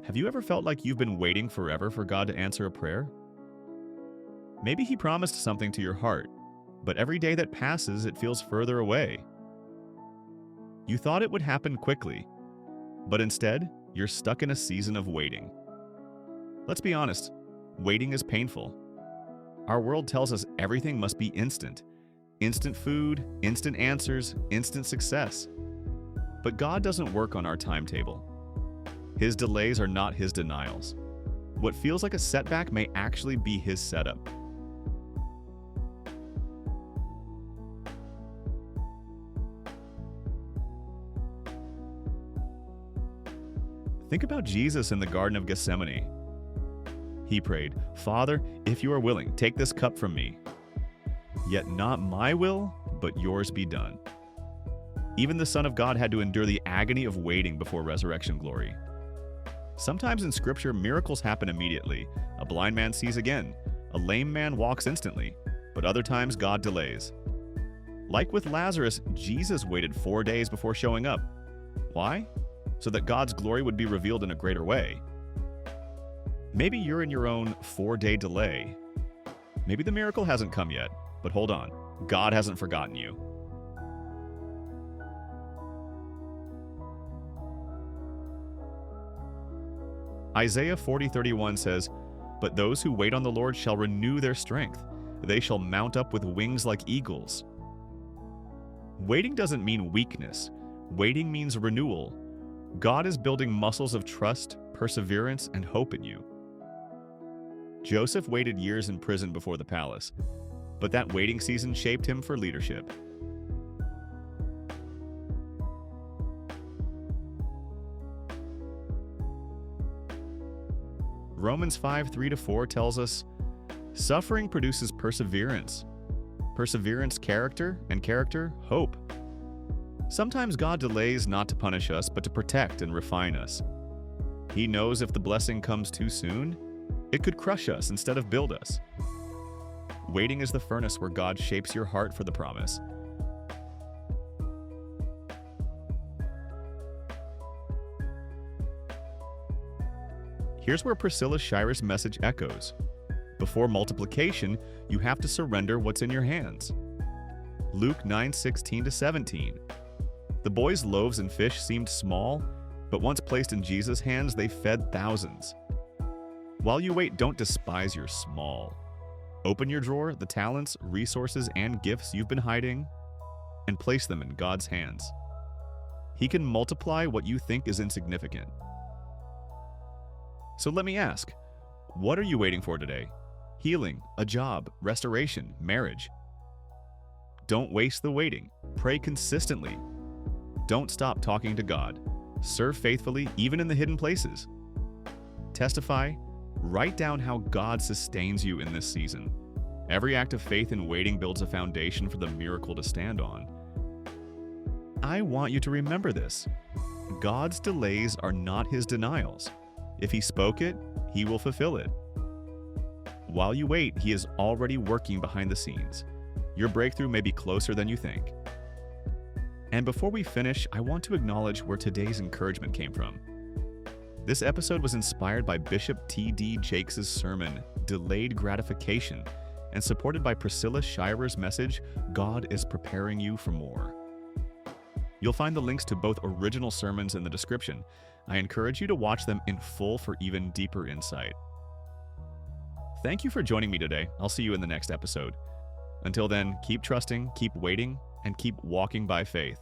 Have you ever felt like you've been waiting forever for God to answer a prayer? Maybe He promised something to your heart, but every day that passes, it feels further away. You thought it would happen quickly, but instead, you're stuck in a season of waiting. Let's be honest, waiting is painful. Our world tells us everything must be instant. Instant food, instant answers, instant success. But God doesn't work on our timetable. His delays are not His denials. What feels like a setback may actually be His setup. Think about Jesus in the Garden of Gethsemane. He prayed, "Father, if you are willing, take this cup from me. Yet not my will, but yours be done." Even the Son of God had to endure the agony of waiting before resurrection glory. Sometimes in Scripture, miracles happen immediately. A blind man sees again. A lame man walks instantly. But other times, God delays. Like with Lazarus, Jesus waited 4 days before showing up. Why? So that God's glory would be revealed in a greater way. Maybe you're in your own 4-day delay. Maybe the miracle hasn't come yet, but hold on, God hasn't forgotten you. Isaiah 40:31 says, "But those who wait on the Lord shall renew their strength. They shall mount up with wings like eagles." Waiting doesn't mean weakness. Waiting means renewal. God is building muscles of trust, perseverance, and hope in you. Joseph waited years in prison before the palace, but that waiting season shaped him for leadership. Romans 5:3-4 tells us, "Suffering produces perseverance. Perseverance, character, and character, hope." Sometimes God delays not to punish us, but to protect and refine us. He knows if the blessing comes too soon, it could crush us instead of build us. Waiting is the furnace where God shapes your heart for the promise. Here's where Priscilla Shirer's message echoes. Before multiplication, you have to surrender what's in your hands. Luke 9:16-17. The boys' loaves and fish seemed small, but once placed in Jesus' hands, they fed thousands. While you wait, don't despise your small. Open your drawer, the talents, resources, and gifts you've been hiding, and place them in God's hands. He can multiply what you think is insignificant. So let me ask, what are you waiting for today? Healing, a job, restoration, marriage. Don't waste the waiting. Pray consistently. Don't stop talking to God. Serve faithfully, even in the hidden places. Testify. Write down how God sustains you in this season. Every act of faith and waiting builds a foundation for the miracle to stand on. I want you to remember this. God's delays are not His denials. If He spoke it, He will fulfill it. While you wait, He is already working behind the scenes. Your breakthrough may be closer than you think. And before we finish, I want to acknowledge where today's encouragement came from. This episode was inspired by Bishop T.D. Jakes' sermon, Delayed Gratification, and supported by Priscilla Shirer's message, God is preparing you for more. You'll find the links to both original sermons in the description. I encourage you to watch them in full for even deeper insight. Thank you for joining me today. I'll see you in the next episode. Until then, keep trusting, keep waiting, and keep walking by faith.